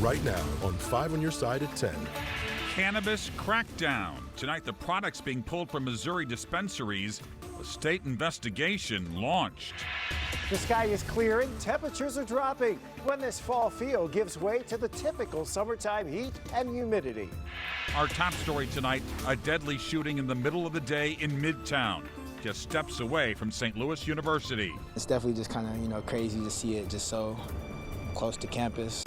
right now on 5 on your side at 10. Cannabis crackdown. Tonight, the products being pulled from Missouri dispensaries. A state investigation launched. The sky is clearing, temperatures are dropping when this fall feel gives way to the typical summertime heat and humidity. Our top story tonight, a deadly shooting in the middle of the day in Midtown, just steps away from St. Louis University. It's definitely just kind of, crazy to see it just so close to campus.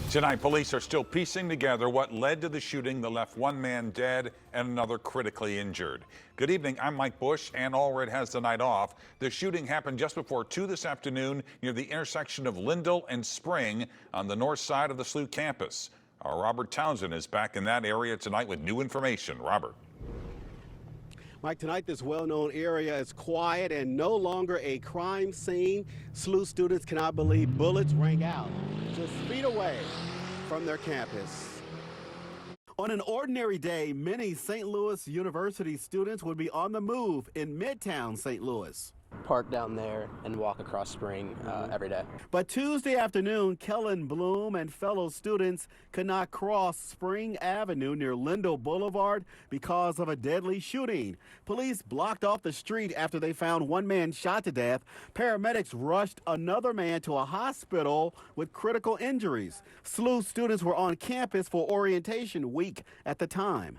Tonight, police are still piecing together what led to the shooting that left one man dead and another critically injured. Good evening, I'm Mike Bush, and Allred has the night off. The shooting happened just before 2 this afternoon near the intersection of Lindell and Spring on the north side of the SLU campus. Our Robert Townsend is back in that area tonight with new information. Robert. Mike, tonight this well-known area is quiet and no longer a crime scene. SLU students cannot believe bullets rang out just feet away from their campus. On an ordinary day, many St. Louis University students would be on the move in Midtown St. Louis. Park down there and walk across Spring every day. But Tuesday afternoon, Kellen Bloom and fellow students could not cross Spring Avenue near Lindell Boulevard because of a deadly shooting. Police blocked off the street after they found one man shot to death. Paramedics rushed another man to a hospital with critical injuries. SLU students were on campus for orientation week at the time.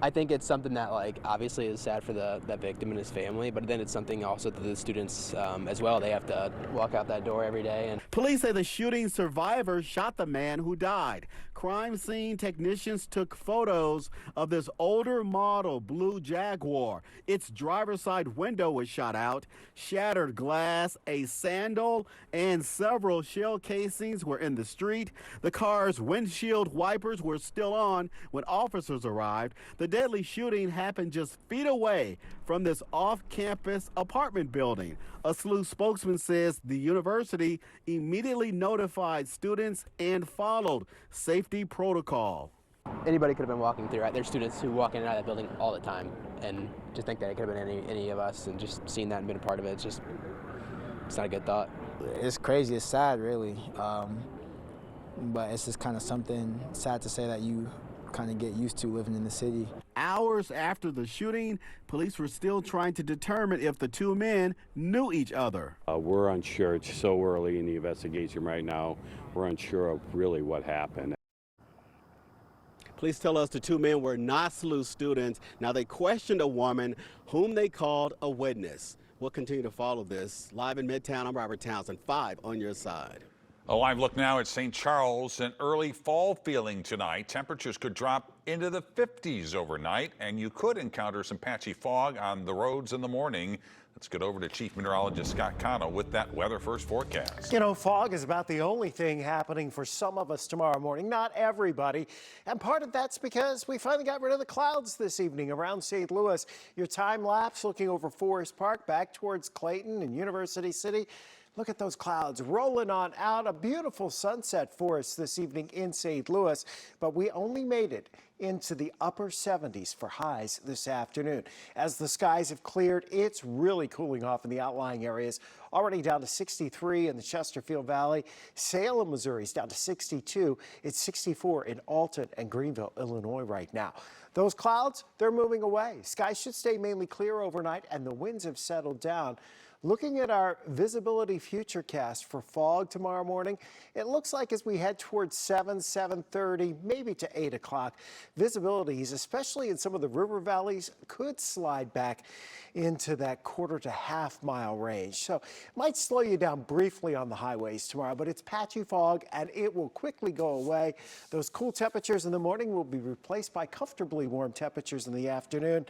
I think it's something that, obviously is sad for the victim and his family, but then it's something also that the students as well. They have to walk out that door every day. And police say the shooting survivor shot the man who died. Crime scene technicians took photos of this older model blue Jaguar. Its driver's side window was shot out, shattered glass, a sandal, and several shell casings were in the street. The car's windshield wipers were still on when officers arrived. The deadly shooting happened just feet away from this off-campus apartment building. A SLU spokesman says the university immediately notified students and followed safety protocol. anybody could have been walking through. There's students who walk in and out of that building all the time and just think that it could have been any of us, and just seeing that and being a part of it, it's not a good thought. It's crazy, it's sad really, but it's just kind of something sad to say that you kind of get used to living in the city. Hours after the shooting, police were still trying to determine if the two men knew each other. We're unsure. It's so early in the investigation right now. We're unsure of really what happened. Police tell us the two men were not SLU students. Now, they questioned a woman whom they called a witness. We'll continue to follow this. Live in Midtown, I'm Robert Townsend, 5 on your side. A live look now at St. Charles. An early fall feeling tonight. Temperatures could drop into the 50s overnight, and you could encounter some patchy fog on the roads in the morning. Let's get over to Chief Meteorologist Scott Cano with that weather first forecast. You know, fog is about the only thing happening for some of us tomorrow morning, not everybody. And part of that's because we finally got rid of the clouds this evening around St. Louis. Your time lapse looking over Forest Park back towards Clayton and University City. Look at those clouds rolling on out. A beautiful sunset for us this evening in St. Louis, but we only made it into the upper 70s for highs this afternoon. As the skies have cleared, it's really cooling off in the outlying areas. Already down to 63 in the Chesterfield Valley. Salem, Missouri is down to 62. It's 64 in Alton and Greenville, Illinois right now. Those clouds, they're moving away. Skies should stay mainly clear overnight, and the winds have settled down. Looking at our visibility futurecast for fog tomorrow morning, it looks like as we head towards 7:30, maybe to 8 o'clock, visibilities, especially in some of the river valleys, could slide back into that quarter to half mile range. So it might slow you down briefly on the highways tomorrow, but it's patchy fog and it will quickly go away. Those cool temperatures in the morning will be replaced by comfortably warm temperatures in the afternoon.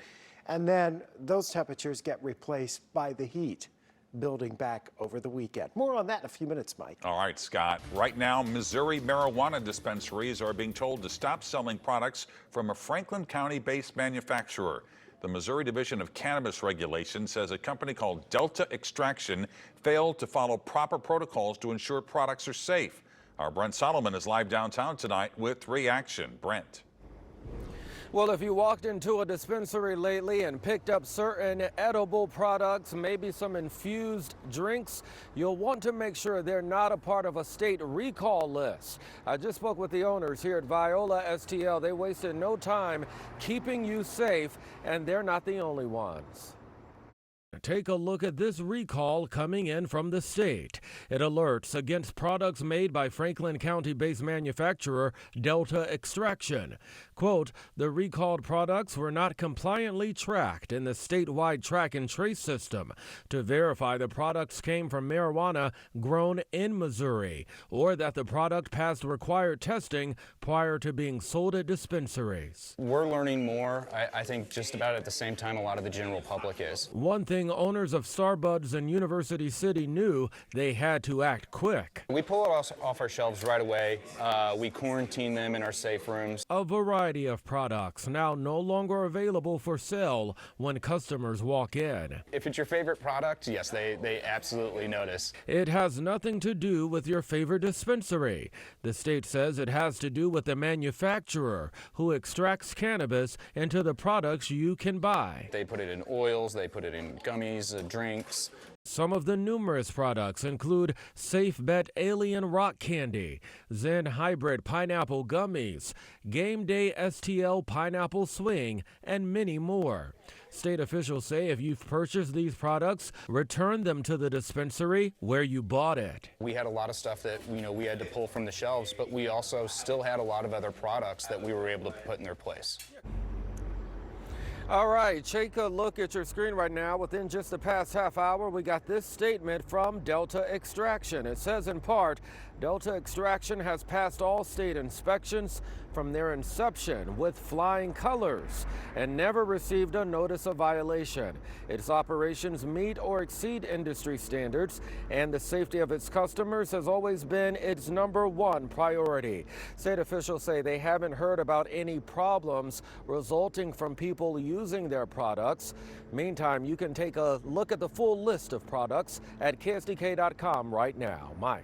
And then those temperatures get replaced by the heat building back over the weekend. More on that in a few minutes, Mike. All right, Scott. Right now, Missouri marijuana dispensaries are being told to stop selling products from a Franklin County-based manufacturer. The Missouri Division of Cannabis Regulation says a company called Delta Extraction failed to follow proper protocols to ensure products are safe. Our Brent Solomon is live downtown tonight with reaction. Brent. Well, if you walked into a dispensary lately and picked up certain edible products, maybe some infused drinks, you'll want to make sure they're not a part of a state recall list. I just spoke with the owners here at Viola STL. They wasted no time keeping you safe, and they're not the only ones. Take a look at this recall coming in from the state. It alerts against products made by Franklin County-based manufacturer Delta Extraction. Quote, the recalled products were not compliantly tracked in the statewide track and trace system to verify the products came from marijuana grown in Missouri, or that the product passed required testing prior to being sold at dispensaries. We're learning more, I think, just about at the same time a lot of the general public is. One thing owners of Starbuds in University City knew, they had to act quick. We pull it off our shelves right away. We quarantine them in our safe rooms. A variety of products now no longer available for sale when customers walk in. If it's your favorite product, yes, they absolutely notice. It has nothing to do with your favorite dispensary. The state says it has to do with the manufacturer who extracts cannabis into the products you can buy. They put it in oils, they put it in gummies, drinks. Some of the numerous products include Safe Bet Alien Rock Candy, Zen Hybrid Pineapple Gummies, Game Day STL Pineapple Swing, and many more. State officials say if you've purchased these products, return them to the dispensary where you bought it. We had a lot of stuff that we had to pull from the shelves, but we also still had a lot of other products that we were able to put in their place. All right, take a look at your screen right now. Within just the past half hour, we got this statement from Delta Extraction. It says in part, Delta Extraction has passed all state inspections from their inception with flying colors and never received a notice of violation. Its operations meet or exceed industry standards, and the safety of its customers has always been its #1 priority. State officials say they haven't heard about any problems resulting from people using their products. Meantime, you can take a look at the full list of products at ksdk.com right now. Mike.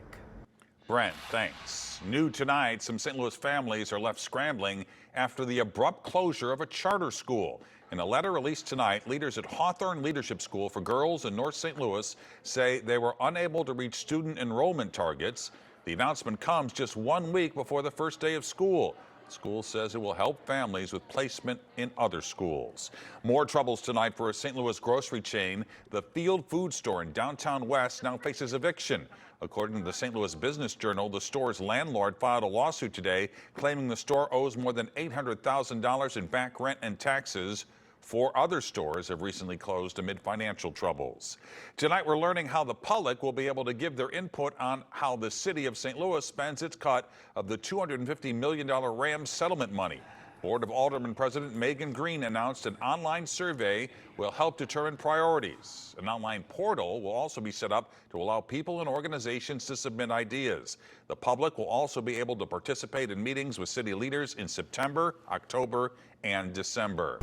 Brent, thanks. New tonight, some St. Louis families are left scrambling after the abrupt closure of a charter school. In a letter released tonight, leaders at Hawthorne Leadership School for Girls in North St. Louis say they were unable to reach student enrollment targets. The announcement comes just 1 week before the first day of school. The school says it will help families with placement in other schools. More troubles tonight for a St. Louis grocery chain. The Field Food Store in downtown West now faces eviction. According to the St. Louis Business Journal, the store's landlord filed a lawsuit today claiming the store owes more than $800,000 in back rent and taxes. 4 other stores have recently closed amid financial troubles. Tonight, we're learning how the public will be able to give their input on how the city of St. Louis spends its cut of the $250 million Rams settlement money. Board of Aldermen President Megan Green announced an online survey will help determine priorities. An online portal will also be set up to allow people and organizations to submit ideas. The public will also be able to participate in meetings with city leaders in September, October, and December.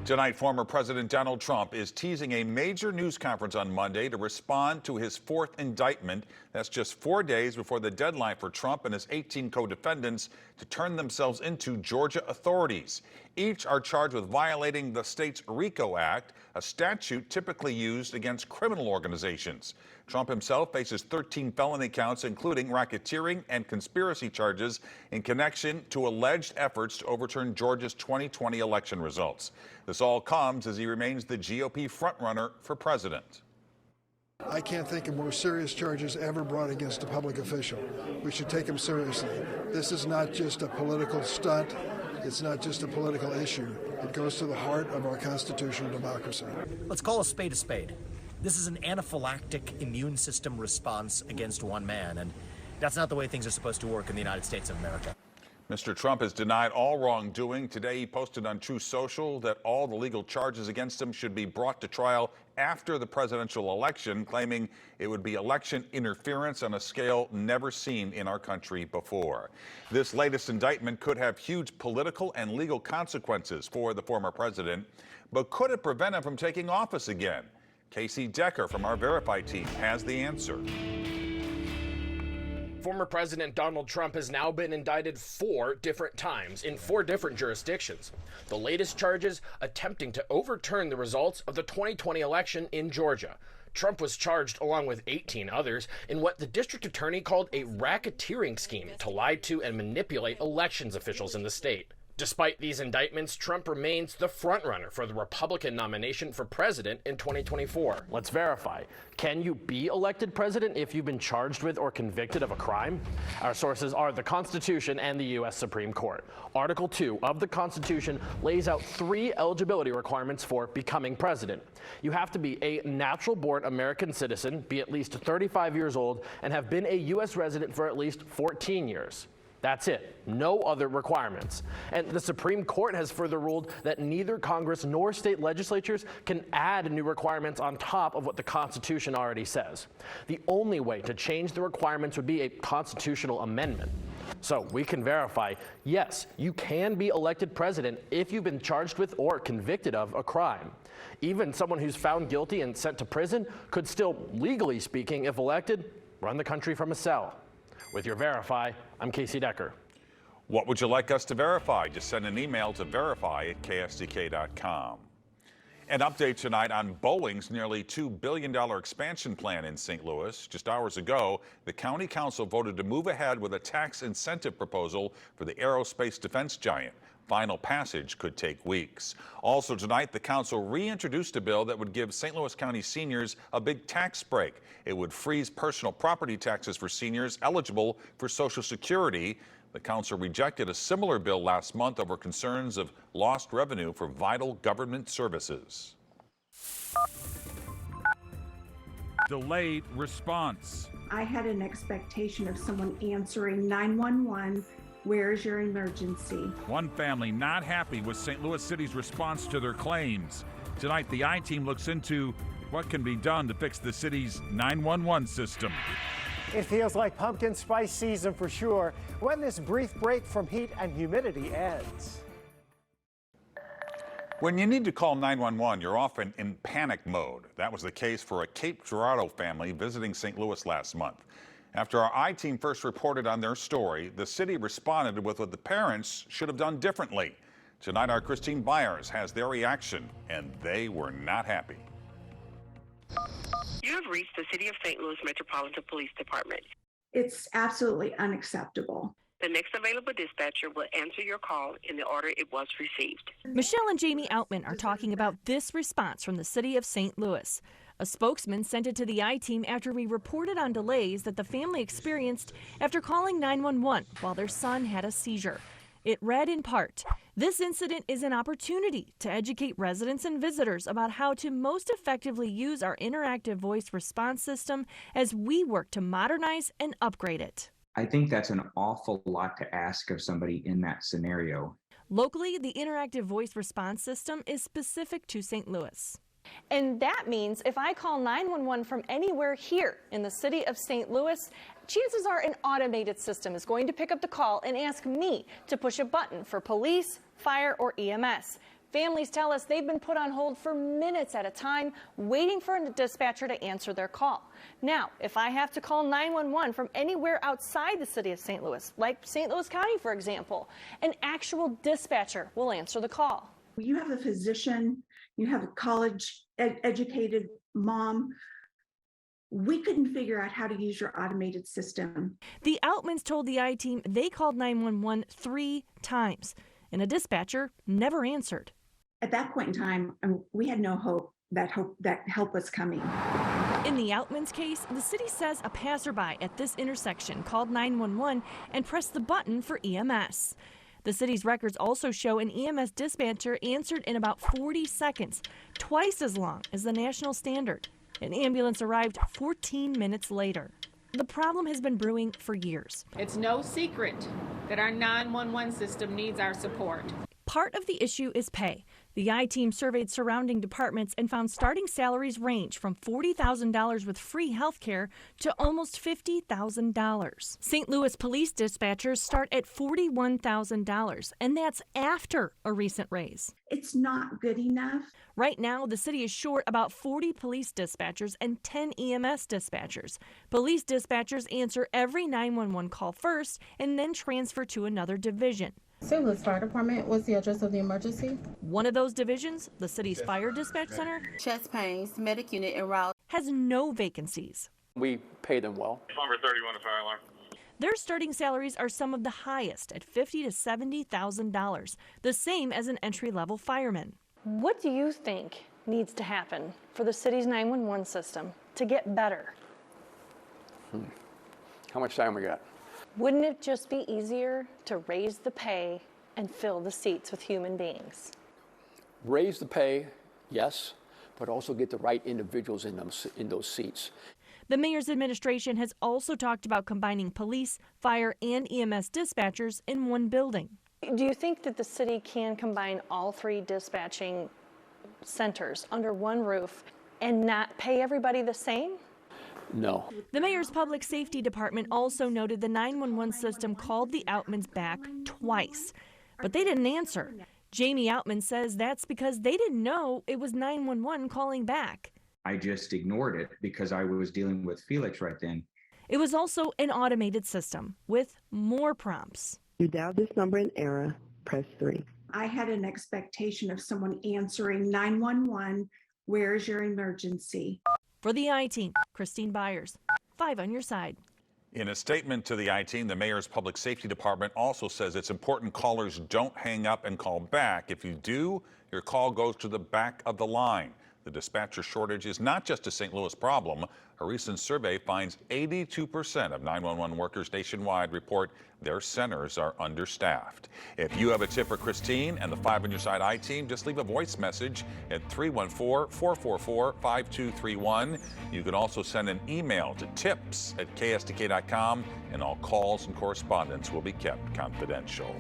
Tonight, former President Donald Trump is teasing a major news conference on Monday to respond to his 4th indictment. That's just 4 days before the deadline for Trump and his 18 co-defendants to turn themselves into Georgia authorities. Each are charged with violating the state's RICO Act, a statute typically used against criminal organizations. Trump himself faces 13 felony counts, including racketeering and conspiracy charges in connection to alleged efforts to overturn Georgia's 2020 election results. This all comes as he remains the GOP frontrunner for president. I can't think of more serious charges ever brought against a public official. We should take them seriously. This is not just a political stunt. It's not just a political issue. It goes to the heart of our constitutional democracy. Let's call a spade a spade. This is an anaphylactic immune system response against one man, and that's not the way things are supposed to work in the United States of America. Mr. Trump has denied all wrongdoing. Today, he posted on Truth Social that all the legal charges against him should be brought to trial after the presidential election, claiming it would be election interference on a scale never seen in our country before. This latest indictment could have huge political and legal consequences for the former president, but could it prevent him from taking office again? Casey Decker from our Verify team has the answer. Former President Donald Trump has now been indicted 4 different times in 4 different jurisdictions. The latest charges attempting to overturn the results of the 2020 election in Georgia. Trump was charged along with 18 others in what the district attorney called a racketeering scheme to lie to and manipulate elections officials in the state. Despite these indictments, Trump remains the frontrunner for the Republican nomination for president in 2024. Let's verify. Can you be elected president if you've been charged with or convicted of a crime? Our sources are the Constitution and the U.S. Supreme Court. Article 2 of the Constitution lays out 3 eligibility requirements for becoming president. You have to be a natural-born American citizen, be at least 35 years old, and have been a U.S. resident for at least 14 years. That's it. No other requirements. And the Supreme Court has further ruled that neither Congress nor state legislatures can add new requirements on top of what the Constitution already says. The only way to change the requirements would be a constitutional amendment. So we can verify, yes, you can be elected president if you've been charged with or convicted of a crime. Even someone who's found guilty and sent to prison could still, legally speaking, if elected, run the country from a cell. With your Verify, I'm Casey Decker. What would you like us to verify? Just send an email to verify@ksdk.com. An update tonight on Boeing's nearly $2 billion expansion plan in St. Louis. Just hours ago, the county council voted to move ahead with a tax incentive proposal for the aerospace defense giant. Final passage could take weeks. Also tonight, the council reintroduced a bill that would give St. Louis County seniors a big tax break. It would freeze personal property taxes for seniors eligible for Social Security. The council rejected a similar bill last month over concerns of lost revenue for vital government services. Delayed response. I had an expectation of someone answering 911. Where's your emergency? One family not happy with St. Louis City's response to their claims. Tonight, the I-Team looks into what can be done to fix the city's 911 system. It feels like pumpkin spice season for sure when this brief break from heat and humidity ends. When you need to call 911, you're often in panic mode. That was the case for a Cape Girardeau family visiting St. Louis last month. After our I-Team first reported on their story, the city responded with what the parents should have done differently. Tonight, our Christine Byers has their reaction, and they were not happy. You have reached the City of St. Louis Metropolitan Police Department. It's absolutely unacceptable. The next available dispatcher will answer your call in the order it was received. Michelle and Jamie Outman are talking about this response from the City of St. Louis. A spokesman sent it to the I-Team after we reported on delays that the family experienced after calling 911 while their son had a seizure. It read in part, "This incident is an opportunity to educate residents and visitors about how to most effectively use our interactive voice response system as we work to modernize and upgrade it." I think that's an awful lot to ask of somebody in that scenario. Locally, the interactive voice response system is specific to St. Louis. And that means if I call 911 from anywhere here in the city of St. Louis, chances are an automated system is going to pick up the call and ask me to push a button for police, fire, or EMS. Families tell us they've been put on hold for minutes at a time, waiting for a dispatcher to answer their call. Now, if I have to call 911 from anywhere outside the city of St. Louis, like St. Louis County, for example, an actual dispatcher will answer the call. You have a physician, you have a college-educated mom. We couldn't figure out how to use your automated system. The Outmans told the I-Team they called 911 3 times, and a dispatcher never answered. At that point in time, we had no hope that help was coming. In the Outmans case, the city says a passerby at this intersection called 911 and pressed the button for EMS. The city's records also show an EMS dispatcher answered in about 40 seconds, twice as long as the national standard. An ambulance arrived 14 minutes later. The problem has been brewing for years. It's no secret that our 911 system needs our support. Part of the issue is pay. The I-Team surveyed surrounding departments and found starting salaries range from $40,000 with free health care to almost $50,000. St. Louis police dispatchers start at $41,000, and that's after a recent raise. It's not good enough. Right now, the city is short about 40 police dispatchers and 10 EMS dispatchers. Police dispatchers answer every 911 call first and then transfer to another division. St. Louis Fire Department, what's the address of the emergency? One of those divisions, the city's fire dispatch center, Chest pains, medic unit, and route. has no vacancies. We pay them well. Number 31, fire alarm. Their starting salaries are some of the highest at $50,000 to $70,000, the same as an entry-level fireman. What do you think needs to happen for the city's 911 system to get better? How much time we got? Wouldn't it just be easier to raise the pay and fill the seats with human beings? Raise the pay, yes, but also get the right individuals in those seats. The mayor's administration has also talked about combining police, fire, and EMS dispatchers in one building. Do you think that the city can combine all three dispatching centers under one roof and not pay everybody the same? No. The mayor's public safety department also noted the 911 system called the Outmans back twice, but they didn't answer. Jamie Outman says that's because they didn't know it was 911 calling back. I just ignored it because I was dealing with Felix right then. It was also an automated system with more prompts. You dialed this number in error, press 3. I had an expectation of someone answering 911, where's your emergency? For the I-Team, Christine Byers, 5 on your side. In a statement to the I-Team, the mayor's public safety department also says it's important callers don't hang up and call back. If you do, your call goes to the back of the line. The dispatcher shortage is not just a St. Louis problem. A recent survey finds 82% of 911 workers nationwide report their centers are understaffed. If you have a tip for Christine and the 5 on your side I-Team, just leave a voice message at 314-444-5231. You can also send an email to tips@ksdk.com, and all calls and correspondence will be kept confidential.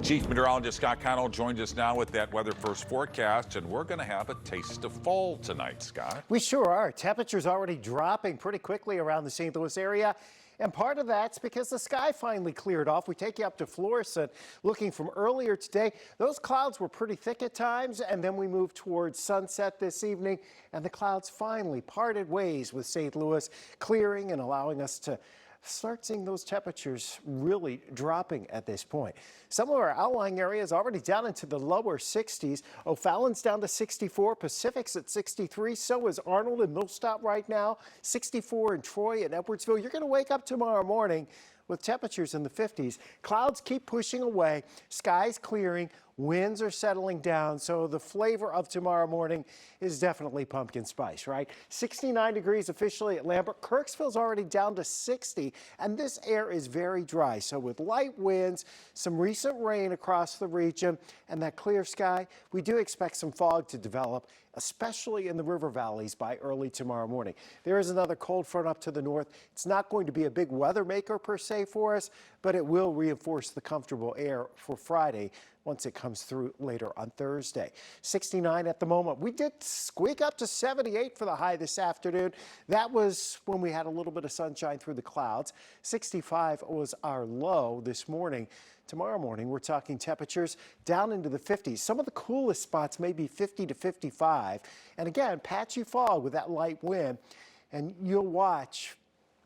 Chief Meteorologist Scott Connell joins us now with that Weather First forecast, and we're going to have a taste of fall tonight, Scott. We sure are. Temperatures already dropping pretty quickly around the St. Louis area. And part of that's because the sky finally cleared off. We take you up to Florissant, looking from earlier today. Those clouds were pretty thick at times, and then we moved towards sunset this evening, and the clouds finally parted ways with St. Louis, clearing and allowing us to start seeing those temperatures really dropping at this point. Some of our outlying areas already down into the lower 60s. O'Fallon's down to 64, Pacific's at 63, so is Arnold and Millstop right now, 64 in Troy and Edwardsville. You're going to wake up tomorrow morning with temperatures in the 50s. Clouds keep pushing away, skies clearing, winds are settling down, so the flavor of tomorrow morning is definitely pumpkin spice, right? 69 degrees officially at Lambert. Kirksville's already down to 60, and this air is very dry. So with light winds, some recent rain across the region, and that clear sky, we do expect some fog to develop, especially in the river valleys by early tomorrow morning. There is another cold front up to the north. It's not going to be a big weather maker per se for us, but it will reinforce the comfortable air for Friday once it comes through later on Thursday. 69 at the moment. We did squeak up to 78 for the high this afternoon. That was when we had a little bit of sunshine through the clouds. 65 was our low this morning. Tomorrow morning, we're talking temperatures down into the 50s. Some of the coolest spots may be 50 to 55. And again, patchy fog with that light wind. And you'll watch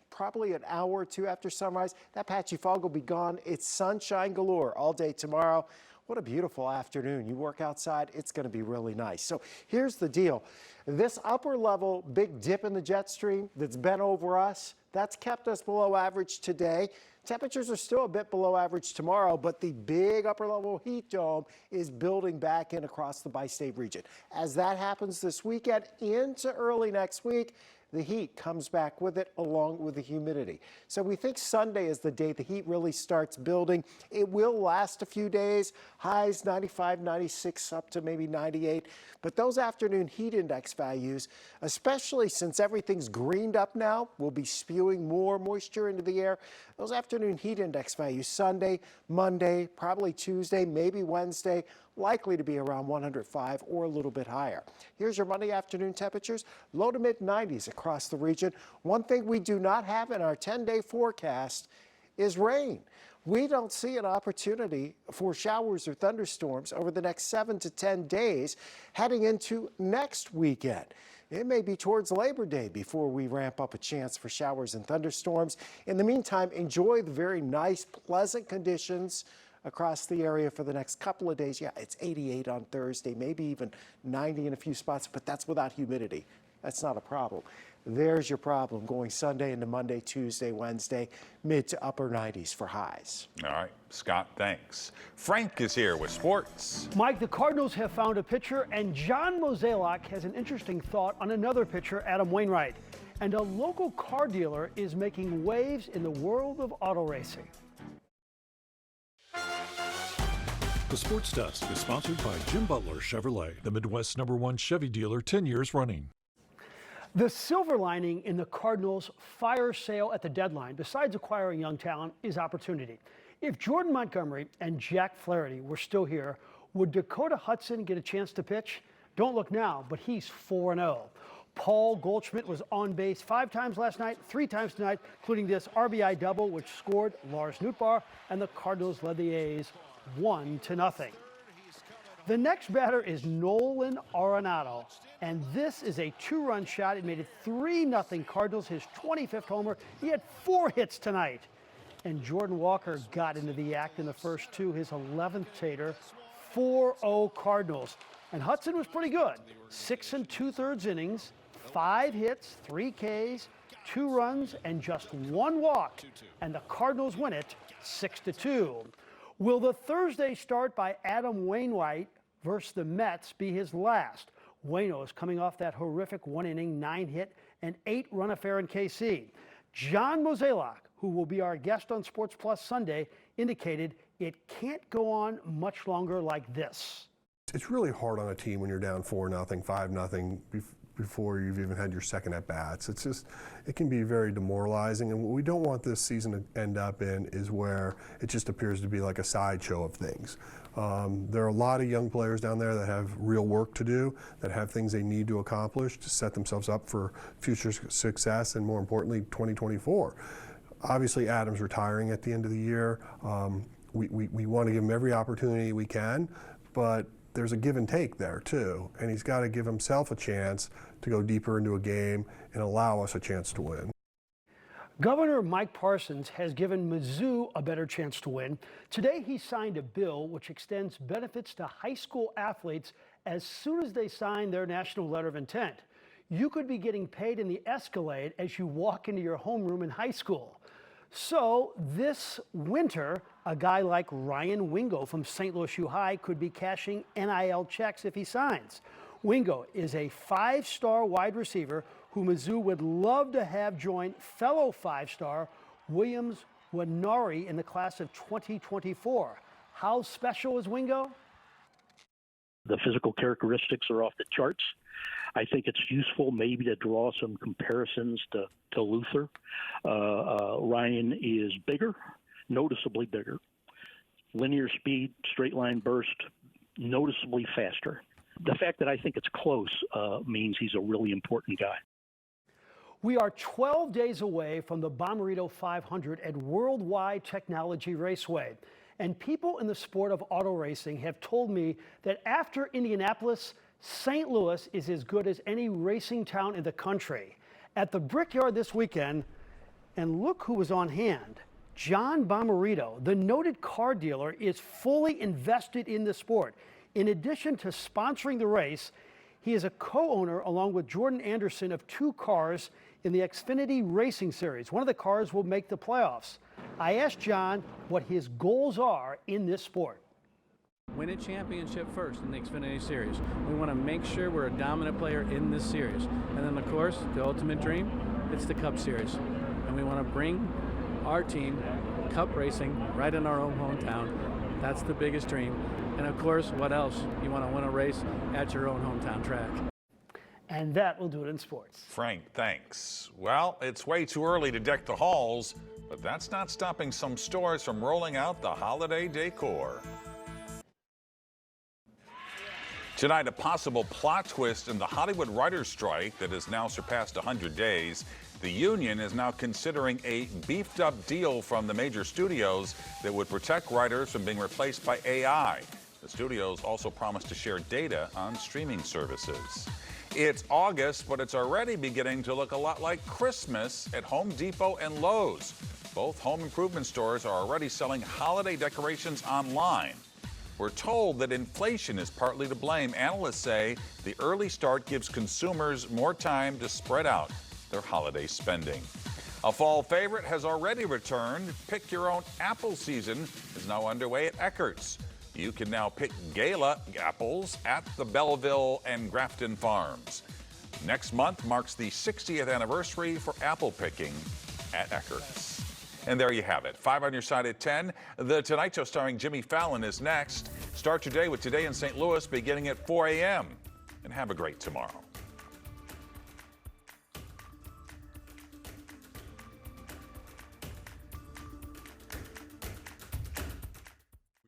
probably an hour or two after sunrise, that patchy fog will be gone. It's sunshine galore all day tomorrow. What a beautiful afternoon. You work outside, it's going to be really nice. So here's the deal. This upper level big dip in the jet stream that's been over us, that's kept us below average today. Temperatures are still a bit below average tomorrow, but the big upper level heat dome is building back in across the bi-state region. As that happens this weekend into early next week, the heat comes back with it along with the humidity. So we think Sunday is the day the heat really starts building. It will last a few days, highs 95, 96, up to maybe 98. But those afternoon heat index values, especially since everything's greened up now, will be spewing more moisture into the air. Those afternoon heat index values Sunday, Monday, probably Tuesday, maybe Wednesday, likely to be around 105 or a little bit higher. Here's your Monday afternoon temperatures, low to mid 90s across the region. One thing we do not have in our 10-day forecast is rain. We don't see an opportunity for showers or thunderstorms over the next 7 to 10 days heading into next weekend. It may be towards Labor Day before we ramp up a chance for showers and thunderstorms. In the meantime, enjoy the very nice, pleasant conditions across the area for the next couple of days. Yeah, it's 88 on Thursday, maybe even 90 in a few spots, but that's without humidity. That's not a problem. There's your problem going Sunday into Monday, Tuesday, Wednesday, mid to upper 90s for highs. All right, Scott, thanks. Frank is here with sports. Mike, the Cardinals have found a pitcher, and John Mozeliak has an interesting thought on another pitcher, Adam Wainwright. And a local car dealer is making waves in the world of auto racing. The Sports Desk is sponsored by Jim Butler Chevrolet, the Midwest's #1 Chevy dealer 10 years running. The silver lining in the Cardinals' fire sale at the deadline, besides acquiring young talent, is opportunity. If Jordan Montgomery and Jack Flaherty were still here, would Dakota Hudson get a chance to pitch? Don't look now, but he's 4-0. Paul Goldschmidt was on base 5 times last night, 3 times tonight, including this RBI double, which scored Lars Nootbaar, and the Cardinals led the A's 1-0. The next batter is Nolan Arenado, and this is a 2-run shot. It made it 3-0 Cardinals, his 25th homer. He had 4 hits tonight. And Jordan Walker got into the act in the first 2, his 11th tater, 4-0 Cardinals. And Hudson was pretty good. 6 2/3 innings, 5 hits, 3 Ks, 2 runs, and just 1 walk. And the Cardinals win it 6-2. Will the Thursday start by Adam Wainwright versus the Mets be his last? Waino is coming off that horrific 1-inning, 9-hit, and 8-run affair in KC. John Mozeliak, who will be our guest on Sports Plus Sunday, indicated it can't go on much longer like this. It's really hard on a team when you're down 4-0, 5-0 before you've even had your second at bats. It's just, it can be very demoralizing, and what we don't want this season to end up in is where it just appears to be like a sideshow of things. There are a lot of young players down there that have real work to do, that have things they need to accomplish to set themselves up for future success and, more importantly, 2024. Obviously, Adam's retiring at the end of the year. We want to give him every opportunity we can, but there's a give and take there too, and he's got to give himself a chance to go deeper into a game and allow us a chance to win. Governor Mike Parsons has given Mizzou a better chance to win. Today he signed a bill which extends benefits to high school athletes as soon as they sign their national letter of intent. You could be getting paid in the Escalade as you walk into your homeroom in high school. So this winter, a guy like Ryan Wingo from St. Louis U High could be cashing NIL checks if he signs. Wingo is a 5-star wide receiver who Mizzou would love to have join fellow 5-star Williams Wanari in the class of 2024. How special is Wingo? The physical characteristics are off the charts. I think it's useful maybe to draw some comparisons to Luther. Ryan is bigger, noticeably bigger. Linear speed, straight line burst, noticeably faster. The fact that I think it's close means he's a really important guy. We are 12 days away from the Bommarito 500 at Worldwide Technology Raceway. And people in the sport of auto racing have told me that after Indianapolis, St. Louis is as good as any racing town in the country. At the Brickyard this weekend, and look who was on hand. John Bommarito, the noted car dealer, is fully invested in the sport. In addition to sponsoring the race, he is a co-owner along with Jordan Anderson of 2 cars in the Xfinity Racing Series. One of the cars will make the playoffs. I asked John what his goals are in this sport. Win a championship first in the Xfinity Series. We want to make sure we're a dominant player in this series. And then, of course, the ultimate dream, it's the Cup Series. And we want to bring our team Cup racing right in our own hometown. That's the biggest dream. And, of course, what else? You want to win a race at your own hometown track. And that will do it in sports. Frank, thanks. Well, it's way too early to deck the halls, but that's not stopping some stores from rolling out the holiday decor. Tonight, a possible plot twist in the Hollywood writers' strike that has now surpassed 100 days. The union is now considering a beefed-up deal from the major studios that would protect writers from being replaced by AI. The studios also promised to share data on streaming services. It's August, but it's already beginning to look a lot like Christmas at Home Depot and Lowe's. Both home improvement stores are already selling holiday decorations online. We're told that inflation is partly to blame. Analysts say the early start gives consumers more time to spread out their holiday spending. A fall favorite has already returned. Pick your own apple season is now underway at Eckert's. You can now pick Gala apples at the Belleville and Grafton farms. Next month marks the 60th anniversary for apple picking at Eckert's. And there you have it. 5 on your side at 10. The Tonight Show starring Jimmy Fallon is next. Start your day with Today in St. Louis beginning at 4 a.m. And have a great tomorrow.